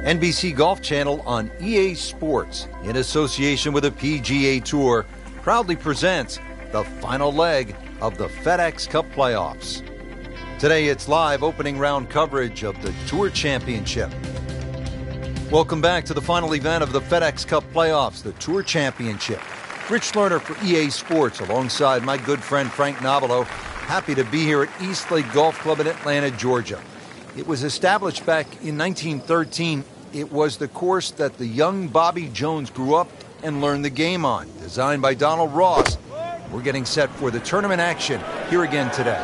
NBC Golf Channel on EA Sports, in association with the PGA Tour, proudly presents the final leg of the FedEx Cup playoffs. Today it's live opening round coverage of the Tour Championship. Welcome back to the final event of the FedEx Cup playoffs, the Tour Championship. Rich Lerner for EA Sports alongside my good friend Frank Nobilo. Happy to be here at East Lake Golf Club in Atlanta, Georgia. It was established back in 1913. It was the course that the young Bobby Jones grew up and learned the game on. Designed by Donald Ross. We're getting set for the tournament action here again today.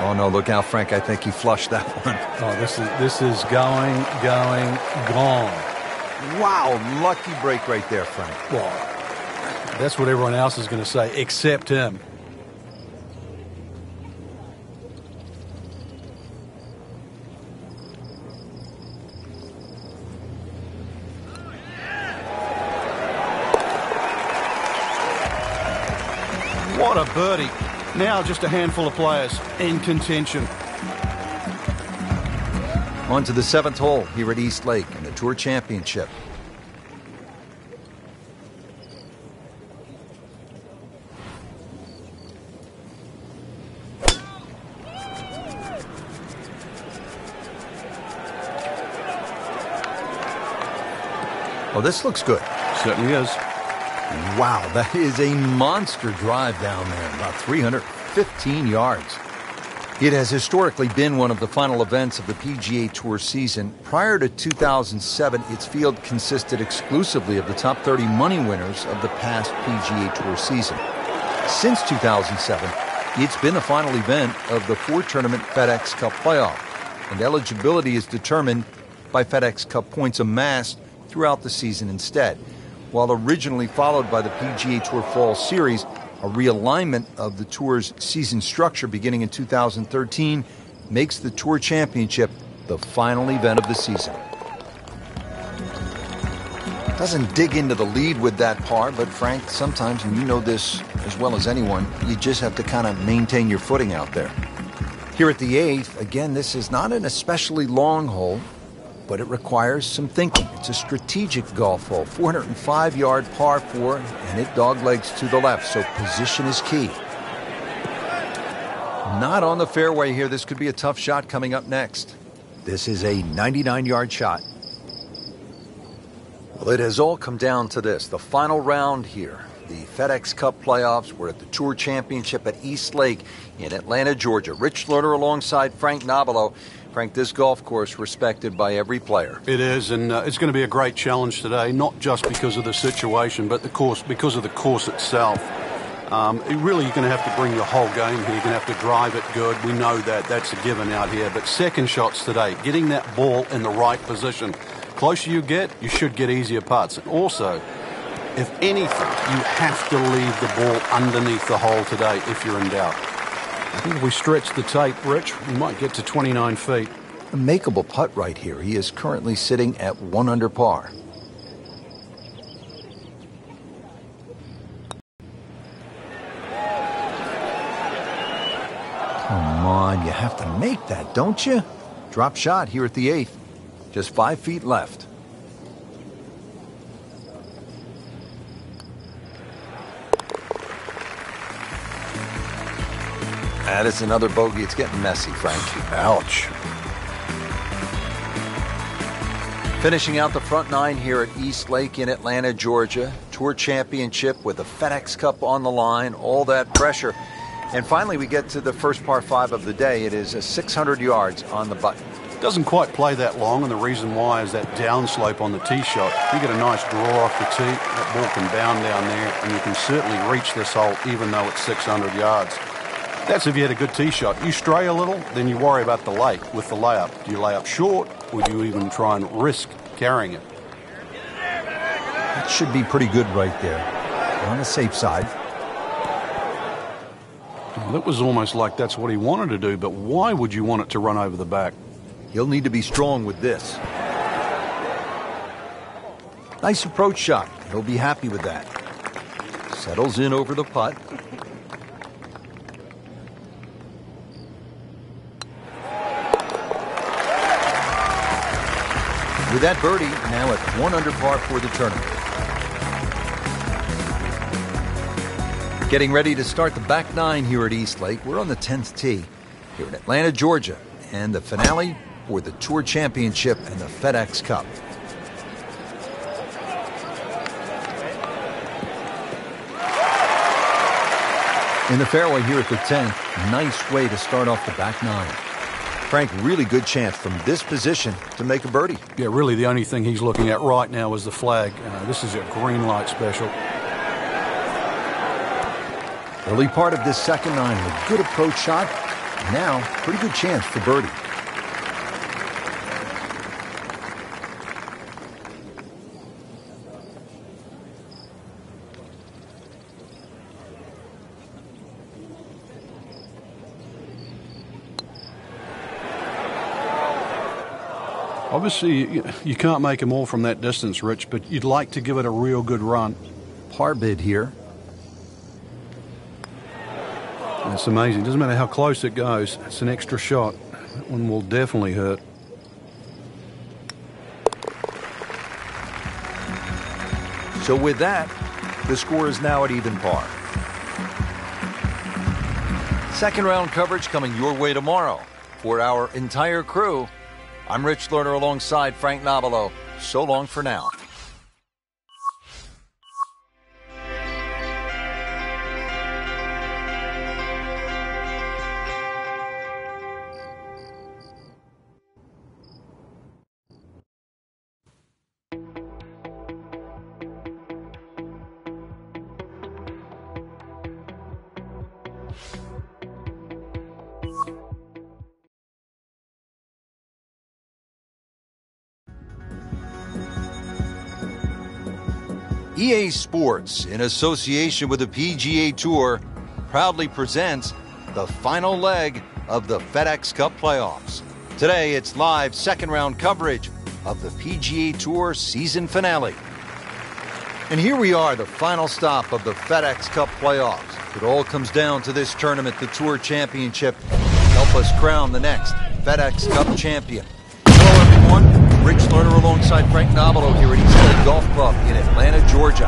Oh no, look out, Frank. I think he flushed that one. Oh, this is gone. Wow, lucky break right there, Frank. Well, that's what everyone else is going to say, except him. What a birdie. Now just a handful of players in contention. On to the 7th hole here at East Lake in the Tour Championship. Oh, this looks good. Certainly is. Wow, that is a monster drive down there, about 315 yards. It has historically been one of the final events of the PGA Tour season. Prior to 2007, its field consisted exclusively of the top 30 money winners of the past PGA Tour season. Since 2007, it's been the final event of the 4-tournament FedEx Cup playoff, and eligibility is determined by FedEx Cup points amassed throughout the season instead. While originally followed by the PGA Tour Fall Series, a realignment of the Tour's season structure beginning in 2013 makes the Tour Championship the final event of the season. Doesn't dig into the lead with that par, but Frank, sometimes, and you know this as well as anyone, you just have to kind of maintain your footing out there. Here at the 8th, again, this is not an especially long hole, but it requires some thinking. It's a strategic golf hole, 405-yard par 4, and it doglegs to the left, so position is key. Not on the fairway here. This could be a tough shot coming up next. This is a 99-yard shot. Well, it has all come down to this, the final round here. The FedEx Cup playoffs. We're at the Tour Championship at East Lake in Atlanta, Georgia. Rich Lerner alongside Frank Nobilo. Frank, this golf course respected by every player. It is, and it's going to be a great challenge today, not just because of the situation, but because of the course itself. Really, you're going to have to bring your whole game here. You're going to have to drive it good. We know that. That's a given out here. But second shots today, getting that ball in the right position. Closer you get, you should get easier putts. And also, if anything, you have to leave the ball underneath the hole today if you're in doubt. I think if we stretch the tape, Rich, we might get to 29 feet. A makeable putt right here. He is currently sitting at 1 under par. Come on, you have to make that, don't you? Drop shot here at the 8th. Just 5 feet left. That is another bogey. It's getting messy, Frank. Ouch. Finishing out the front 9 here at East Lake in Atlanta, Georgia. Tour Championship with the FedEx Cup on the line. All that pressure. And finally, we get to the first par 5 of the day. It is a 600 yards on the button. Doesn't quite play that long, and the reason why is that downslope on the tee shot. You get a nice draw off the tee, that ball can bound down there, and you can certainly reach this hole even though it's 600 yards. That's if you had a good tee shot. You stray a little, then you worry about the lake with the layup. Do you lay up short, or do you even try and risk carrying it? That should be pretty good right there. On the safe side. Well, it was almost like that's what he wanted to do, but why would you want it to run over the back? He'll need to be strong with this. Nice approach shot. He'll be happy with that. Settles in over the putt. With that birdie, now at 1 under par for the tournament. Getting ready to start the back nine here at East Lake. We're on the 10th tee here in Atlanta, Georgia, and the finale for the Tour Championship and the FedEx Cup. In the fairway here at the 10th, nice way to start off the back nine. Frank, really good chance from this position to make a birdie. Yeah, really the only thing he's looking at right now is the flag. This is a green light special. Early part of this second nine, a good approach shot. Now, pretty good chance for birdie. Obviously, you can't make them all from that distance, Rich, but you'd like to give it a real good run. Par bid here. It's amazing. Doesn't matter how close it goes. It's an extra shot. That one will definitely hurt. So with that, the score is now at even par. Second round coverage coming your way tomorrow. For our entire crew, I'm Rich Lerner alongside Frank Nobilo. So long for now. EA Sports, in association with the PGA Tour, proudly presents the final leg of the FedEx Cup playoffs. Today, it's live second-round coverage of the PGA Tour season finale. And here we are, the final stop of the FedEx Cup playoffs. It all comes down to this tournament, the Tour Championship. Help us crown the next FedEx Cup champion. Hello, everyone. Rich Lerner alongside Frank Nobilo here at East Lake Golf Club in Atlanta, Georgia.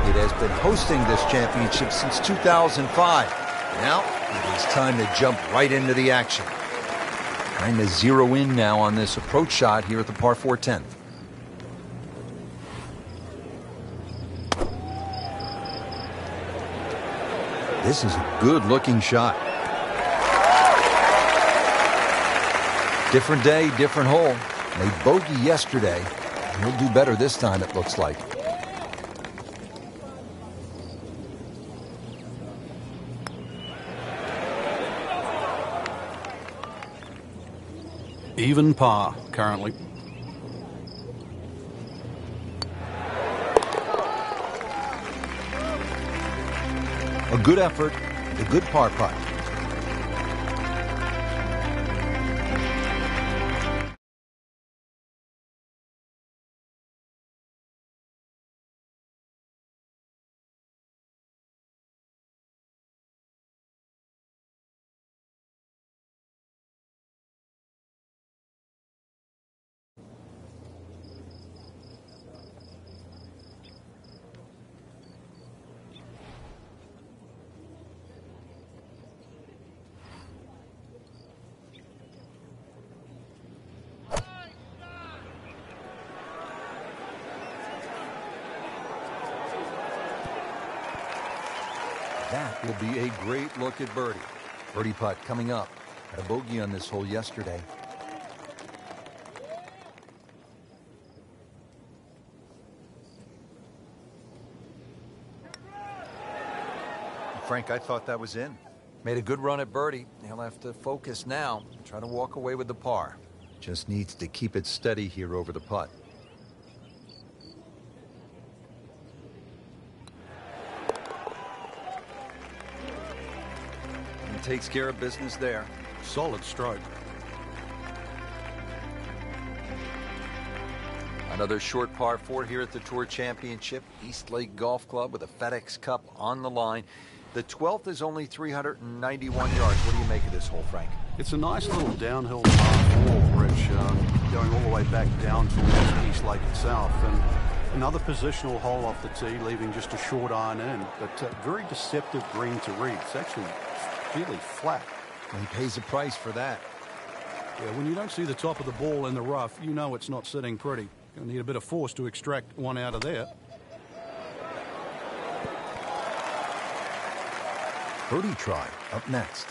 It has been hosting this championship since 2005. Now, it is time to jump right into the action. Trying to zero in now on this approach shot here at the par 4 10th. This is a good-looking shot. Different day, different hole. Made bogey yesterday. He'll do better this time, it looks like. Even par currently. A good effort, a good par putt. That will be a great look at birdie. Birdie putt coming up. Had a bogey on this hole yesterday. Frank, I thought that was in. Made a good run at birdie. He'll have to focus now. Try to walk away with the par. Just needs to keep it steady here over the putt. Takes care of business there. Solid stroke. Another short par 4 here at the Tour Championship. East Lake Golf Club with a FedEx Cup on the line. The 12th is only 391 yards. What do you make of this hole, Frank? It's a nice little downhill par 4, Rich, going all the way back down towards East Lake itself. And another positional hole off the tee, leaving just a short iron in. But very deceptive green to read. It's actually fairly flat. And he pays a price for that. Yeah, when you don't see the top of the ball in the rough, you know it's not sitting pretty. You'll need a bit of force to extract one out of there. Birdie try up next.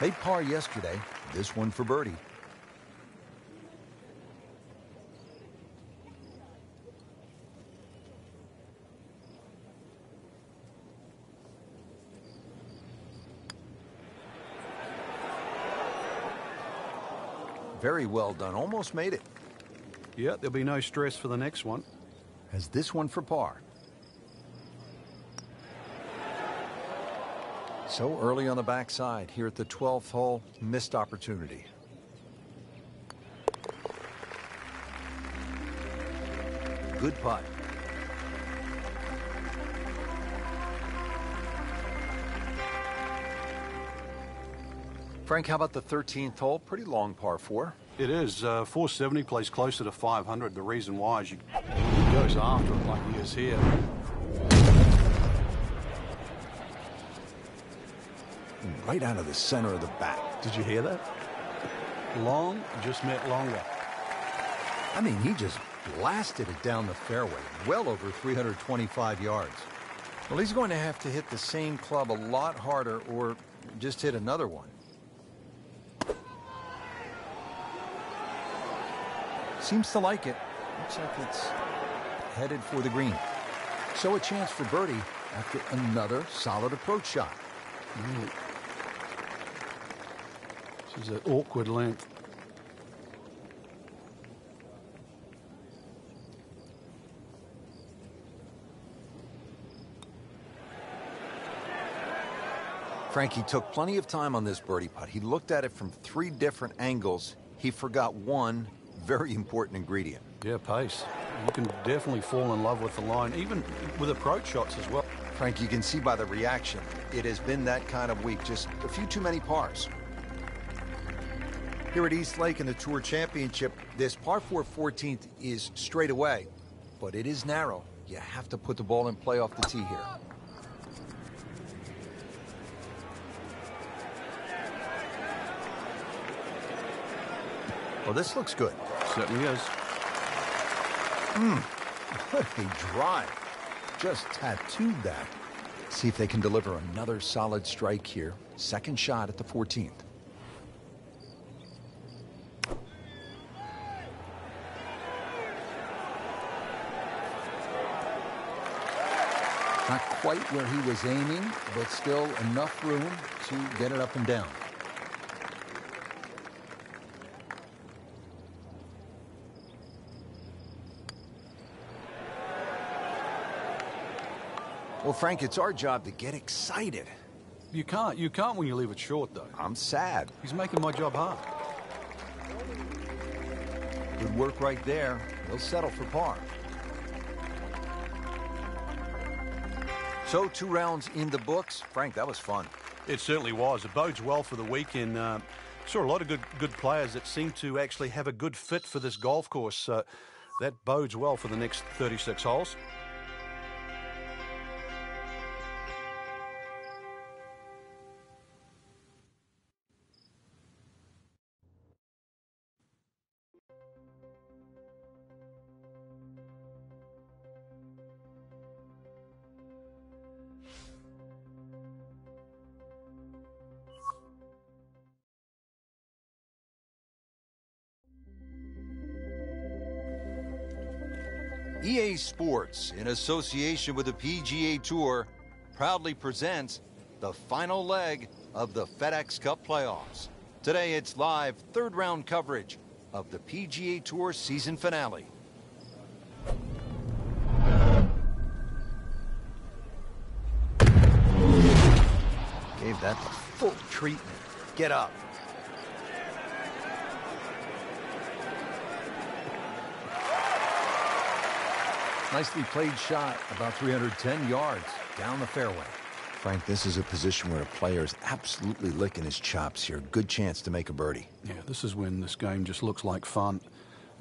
Made par yesterday. This one for birdie. Very well done. Almost made it. Yeah, there'll be no stress for the next one. Has this one for par. So early on the backside here at the 12th hole, missed opportunity. Good putt. Frank, how about the 13th hole? Pretty long par 4. It is. 470 plays closer to 500. The reason why is he goes after it like he is here. Right out of the center of the bat. Did you hear that? Long just meant longer. I mean, he just blasted it down the fairway, well over 325 yards. Well, he's going to have to hit the same club a lot harder or just hit another one. Seems to like it. Looks like it's headed for the green. So a chance for birdie after another solid approach shot. This is an awkward length. Frankie took plenty of time on this birdie putt. He looked at it from 3 different angles. He forgot one very important ingredient. Yeah, pace. You can definitely fall in love with the line, even with approach shots as well. Frank, you can see by the reaction, it has been that kind of week. Just a few too many pars. Here at East Lake in the Tour Championship, this par 4 14th is straight away, but it is narrow. You have to put the ball in play off the tee here. Well, this looks good. Certainly is. What a drive. Just tattooed that. See if they can deliver another solid strike here. Second shot at the 14th. Not quite where he was aiming, but still enough room to get it up and down. Well, Frank, it's our job to get excited. You can't when you leave it short, though. I'm sad. He's making my job hard. Good work right there. He'll settle for par. So 2 rounds in the books. Frank, that was fun. It certainly was. It bodes well for the weekend. Saw a lot of good players that seem to actually have a good fit for this golf course. That bodes well for the next 36 holes. EA Sports, in association with the PGA Tour, proudly presents the final leg of the FedEx Cup playoffs. Today it's live 3rd round coverage of the PGA Tour season finale. Gave that the full treatment. Get up. Nicely played shot, about 310 yards down the fairway. Frank, this is a position where a player is absolutely licking his chops here. Good chance to make a birdie. Yeah, this is when this game just looks like fun.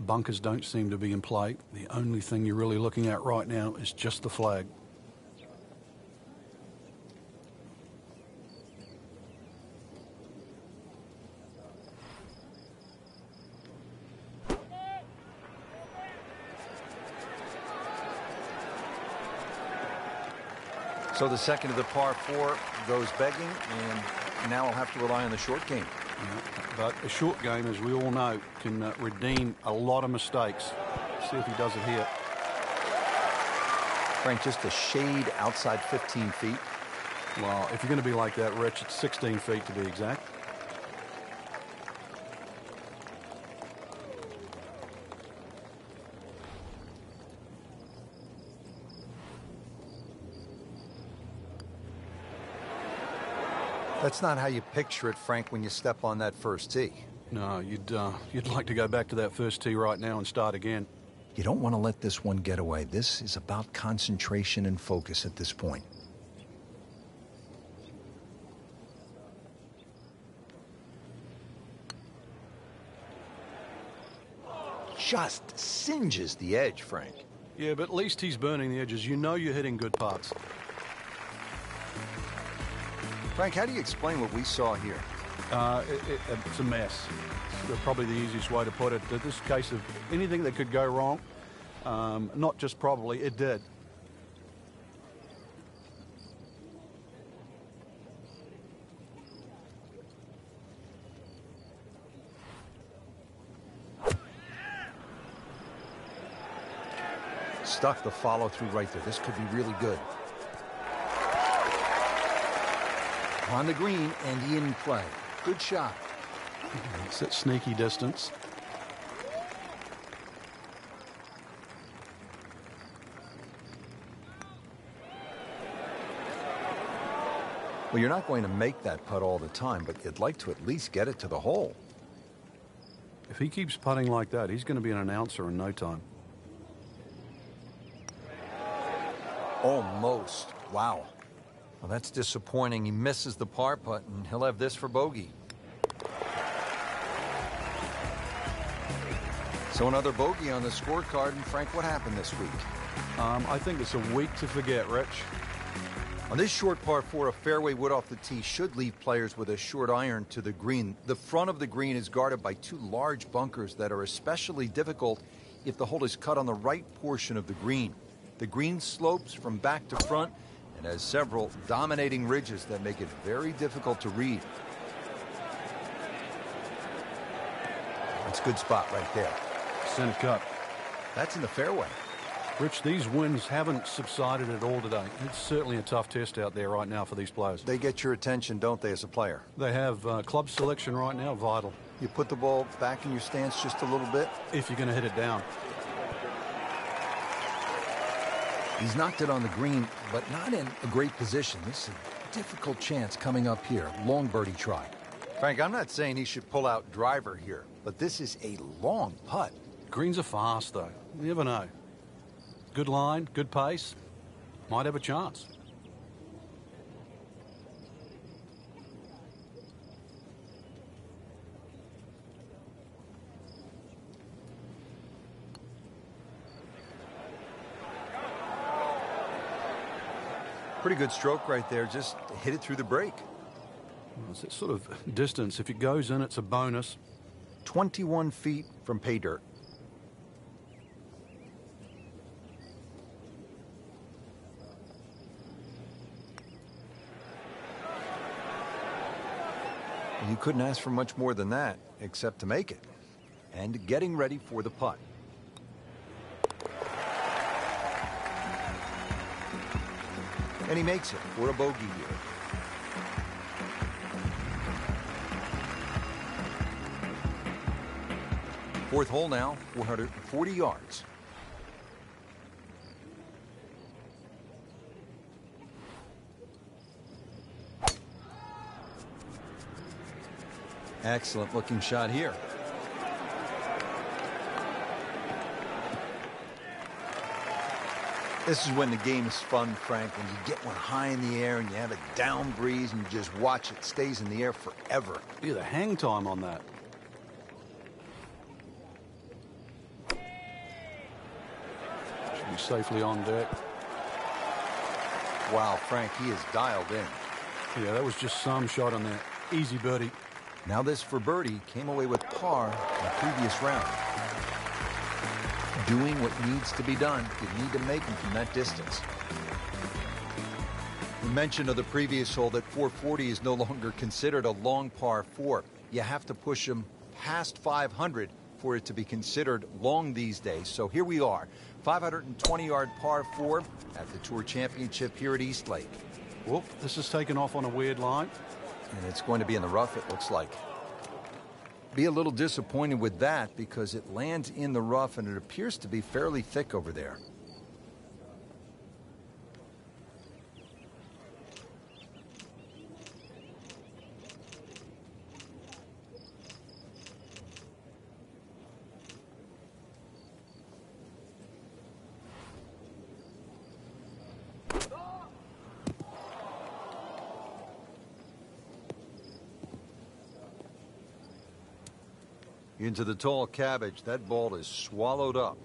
Bunkers don't seem to be in play. The only thing you're really looking at right now is just the flag. So the second of the par 4 goes begging, and now I'll have to rely on the short game. Yeah, but a short game, as we all know, can redeem a lot of mistakes. See if he does it here. Frank, just a shade outside 15 feet. Well, if you're going to be like that, Rich, it's 16 feet to be exact. That's not how you picture it, Frank, when you step on that first tee. No, you'd like to go back to that first tee right now and start again. You don't want to let this one get away. This is about concentration and focus at this point. Just singes the edge, Frank. Yeah, but at least he's burning the edges. You know you're hitting good putts. Frank, how do you explain what we saw here? It's a mess. It's probably the easiest way to put it. This case of anything that could go wrong, not just probably, it did. Stuck the follow-through right there. This could be really good. On the green and in play. Good shot. It's at sneaky distance. Well, you're not going to make that putt all the time, but you'd like to at least get it to the hole. If he keeps putting like that, he's going to be an announcer in no time. Almost. Wow. Well, that's disappointing. He misses the par putt, and he'll have this for bogey. So another bogey on the scorecard. And Frank, what happened this week? I think it's a week to forget, Rich. On this short par 4, a fairway wood off the tee should leave players with a short iron to the green. The front of the green is guarded by 2 large bunkers that are especially difficult if the hole is cut on the right portion of the green. The green slopes from back to front and has several dominating ridges that make it very difficult to read. That's a good spot right there. Center cut. That's in the fairway. Rich, these winds haven't subsided at all today. It's certainly a tough test out there right now for these players. They get your attention, don't they, as a player? They have club selection right now, vital. You put the ball back in your stance just a little bit. If you're going to hit it down. He's knocked it on the green, but not in a great position. This is a difficult chance coming up here. Long birdie try. Frank, I'm not saying he should pull out driver here, but this is a long putt. Greens are fast, though. You never know. Good line, good pace. Might have a chance. Pretty good stroke right there. Just hit it through the break. Well, it's that sort of distance. If it goes in, it's a bonus. 21 feet from pay dirt. You couldn't ask for much more than that, except to make it. And getting ready for the putt. And he makes it for a bogey here. Fourth hole now, 440 yards. Excellent looking shot here. This is when the game is fun, Frank, when you get one high in the air and you have a down breeze and you just watch it stays in the air forever. Yeah, the hang time on that. Should be safely on deck. Wow, Frank, he is dialed in. Yeah, that was just some shot on that. Easy birdie. Now this for birdie came away with par in the previous round. Doing what needs to be done, you need to make them from that distance. We mentioned of the previous hole that 440 is no longer considered a long par 4. You have to push them past 500 for it to be considered long these days. So here we are, 520-yard par 4 at the Tour Championship here at East Lake. Whoop, this is taken off on a weird line. And it's going to be in the rough, it looks like. Be a little disappointed with that because it lands in the rough and it appears to be fairly thick over there. Into the tall cabbage. That ball is swallowed up.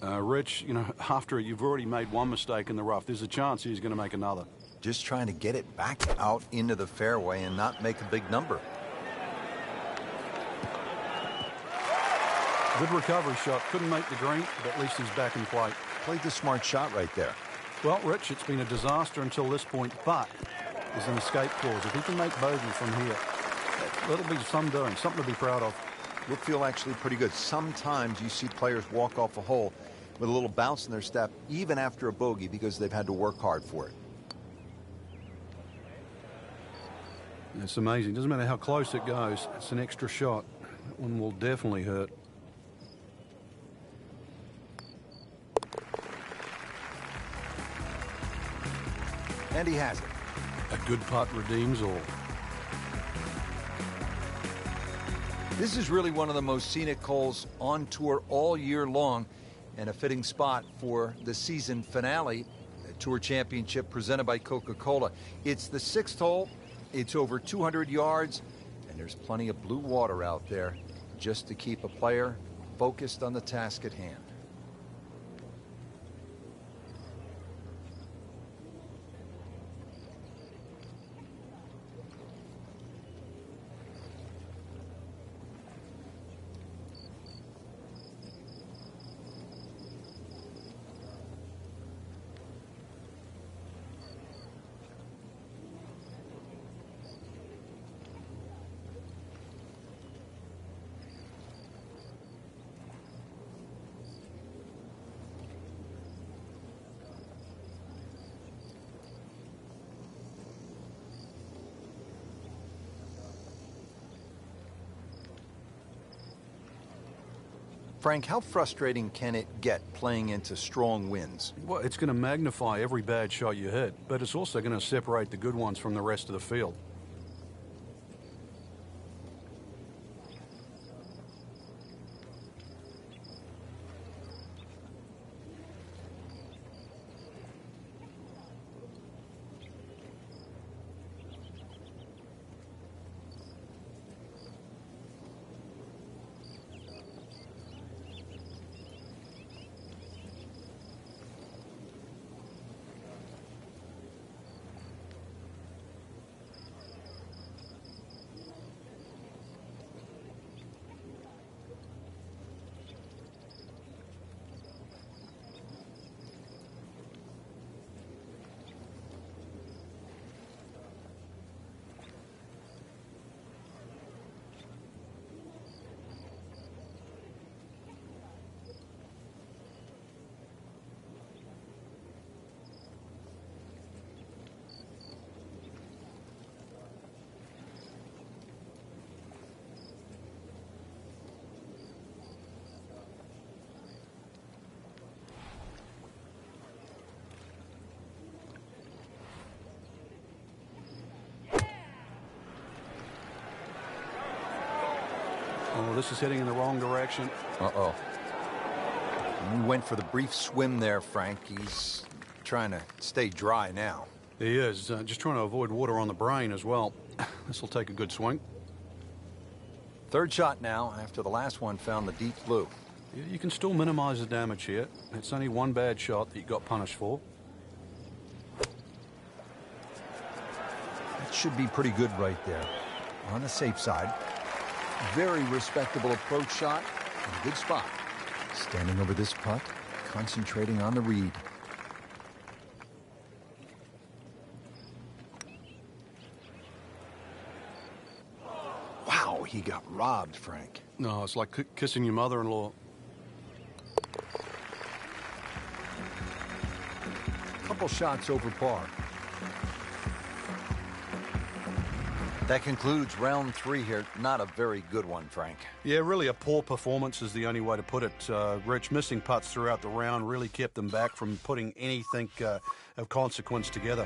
Rich, you know, after you've already made one mistake in the rough, there's a chance he's going to make another. Just trying to get it back out into the fairway and not make a big number. Good recovery shot. Couldn't make the green, but at least he's back in play. Played the smart shot right there. Well, Rich, it's been a disaster until this point, but there's an escape clause. If he can make bogey from here, that'll be some doing, something to be proud of. Will feel actually pretty good. Sometimes you see players walk off a hole with a little bounce in their step, even after a bogey, because they've had to work hard for it. It's amazing. Doesn't matter how close it goes. It's an extra shot. That one will definitely hurt. And he has it. A good putt redeems all. This is really one of the most scenic holes on tour all year long and a fitting spot for the season finale, the Tour Championship presented by Coca-Cola. It's the 6th hole. It's over 200 yards, and there's plenty of blue water out there just to keep a player focused on the task at hand. Frank, how frustrating can it get playing into strong winds? Well, it's going to magnify every bad shot you hit, but it's also going to separate the good ones from the rest of the field. Oh, this is heading in the wrong direction. Uh-oh. He went for the brief swim there, Frank. He's trying to stay dry now. He is, just trying to avoid water on the brain as well. This will take a good swing. Third shot now, after the last one found the deep blue. Yeah, you can still minimize the damage here. It's only one bad shot that you got punished for. That should be pretty good right there. On the safe side. Very respectable approach shot and a good spot. Standing over this putt, concentrating on the read. Wow, he got robbed, Frank. No, it's like kissing your mother-in-law. Couple shots over par. That concludes round 3 here. Not a very good one, Frank. Yeah, really a poor performance is the only way to put it. Rich, missing putts throughout the round really kept them back from putting anything of consequence together.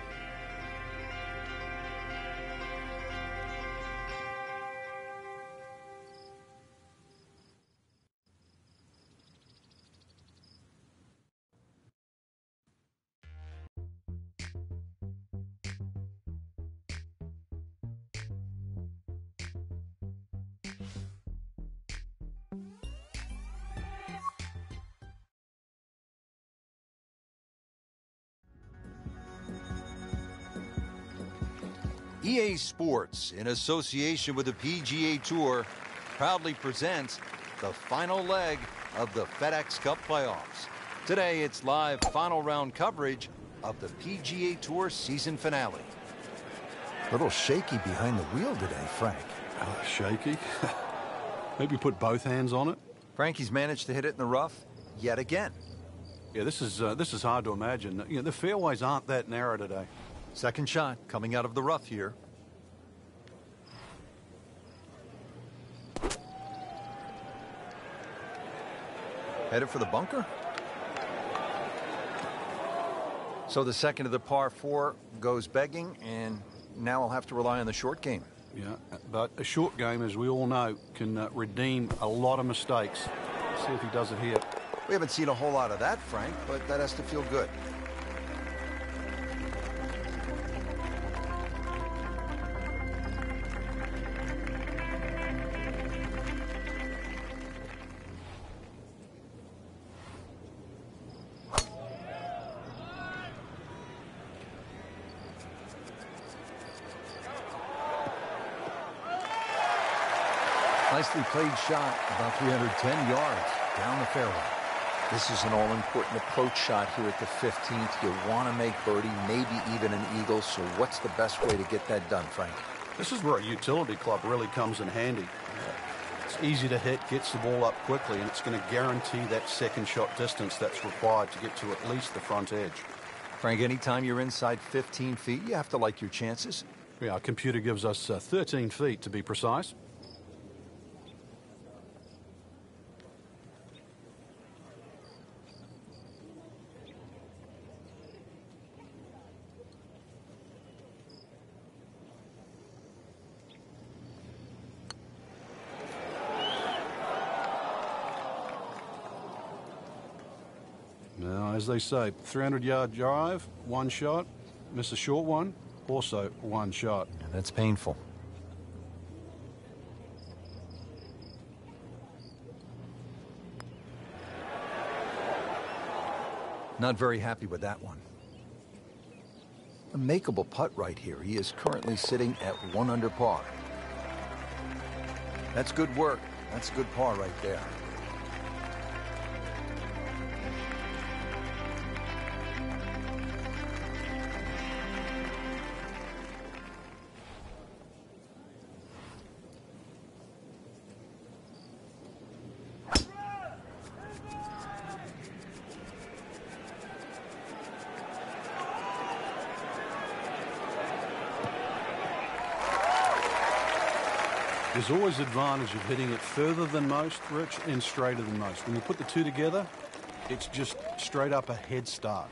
EA Sports, in association with the PGA Tour, proudly presents the final leg of the FedEx Cup playoffs. Today, it's live final round coverage of the PGA Tour season finale. A little shaky behind the wheel today, Frank. Shaky? Maybe put both hands on it? Frankie's managed to hit it in the rough yet again. Yeah, this is hard to imagine. You know, the fairways aren't that narrow today. Second shot coming out of the rough here. Headed for the bunker. So the second of the par 4 goes begging, and now I'll have to rely on the short game. Yeah, but a short game, as we all know, can redeem a lot of mistakes. See if he does it here. We haven't seen a whole lot of that, Frank, but that has to feel good. Nicely played shot, about 310 yards down the fairway. This is an all-important approach shot here at the 15th. You want to make birdie, maybe even an eagle, so what's the best way to get that done, Frank? This is where a utility club really comes in handy. It's easy to hit, gets the ball up quickly, and it's going to guarantee that second shot distance that's required to get to at least the front edge. Frank, anytime you're inside 15 feet, you have to like your chances. Yeah, our computer gives us 13 feet to be precise. Now, as they say, 300-yard drive, one shot, miss a short one, also one shot. That's painful. Not very happy with that one. A makeable putt right here. He is currently sitting at 1 under par. That's good work. That's a good par right there. There's always advantage of hitting it further than most, Rich, and straighter than most. When you put the two together, it's just straight up a head start.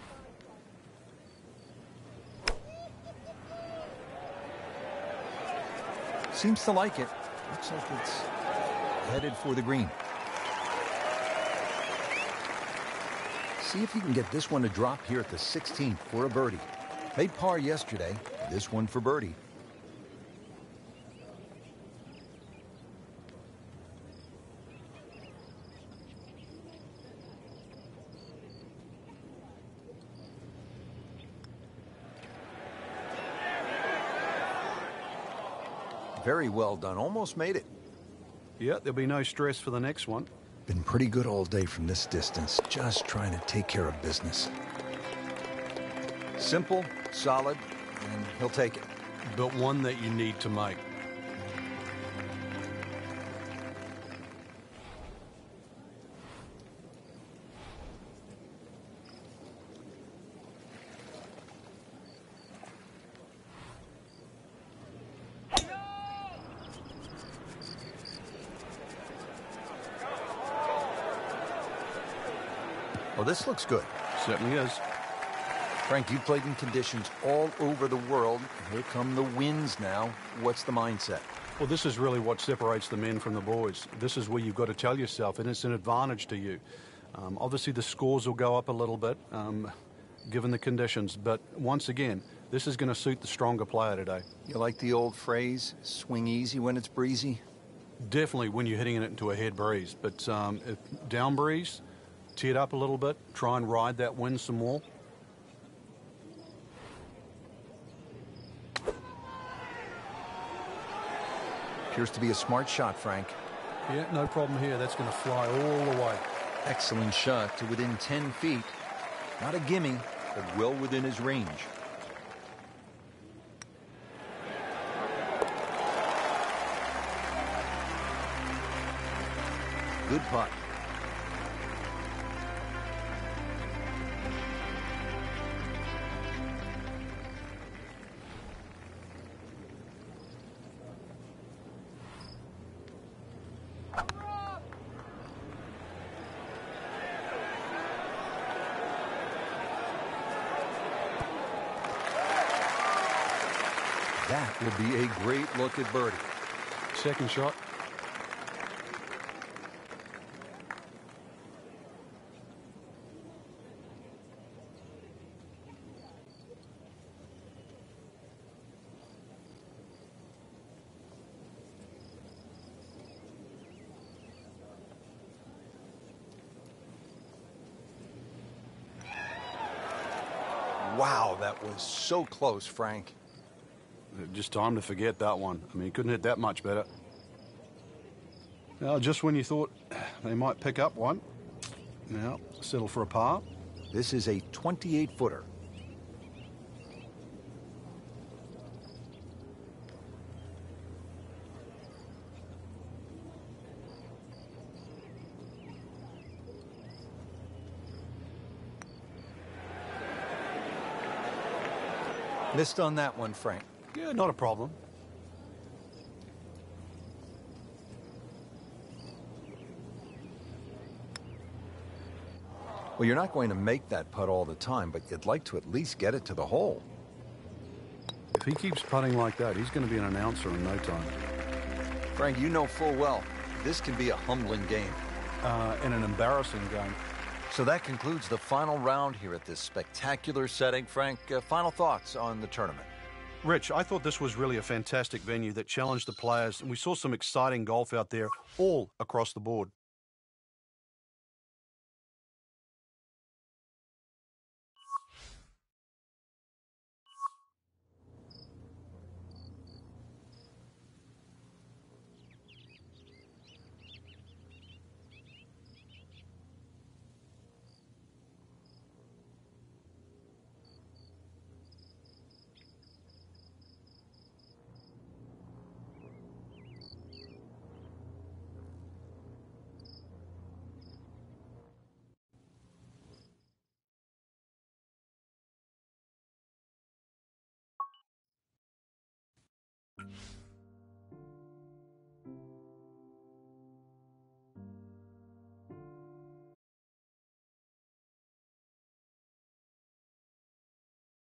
Seems to like it. Looks like it's headed for the green. See if you can get this one to drop here at the 16th for a birdie. Made par yesterday, this one for birdie. Very well done. Almost made it. Yeah, there'll be no stress for the next one. Been pretty good all day from this distance. Just trying to take care of business. Simple, solid, and he'll take it. But one that you need to make. Well, this looks good. Certainly is. Frank, you played in conditions all over the world. Here come the winds now. What's the mindset? Well, this is really what separates the men from the boys. This is where you've got to tell yourself, and it's an advantage to you. Obviously, the scores will go up a little bit, given the conditions. But once again, this is going to suit the stronger player today. You like the old phrase, swing easy when it's breezy? Definitely when you're hitting it into a head breeze. But if down breeze, tee it up a little bit, try and ride that wind some more. Appears to be a smart shot, Frank. Yeah, no problem here. That's going to fly all the way. Excellent shot to within 10 feet. Not a gimme, but well within his range. Good putt. That will be a great look at birdie. Second shot. Wow, that was so close, Frank. Just time to forget that one. I mean, he couldn't hit that much better. Now, just when you thought they might pick up one, now settle for a par. This is a 28-footer. Missed on that one, Frank. Yeah, not a problem. Well, you're not going to make that putt all the time, but you'd like to at least get it to the hole. If he keeps putting like that, he's going to be an announcer in no time. Frank, you know full well, this can be a humbling game. And an embarrassing game. So that concludes the final round here at this spectacular setting. Frank, final thoughts on the tournament? Rich, I thought this was really a fantastic venue that challenged the players, and we saw some exciting golf out there all across the board.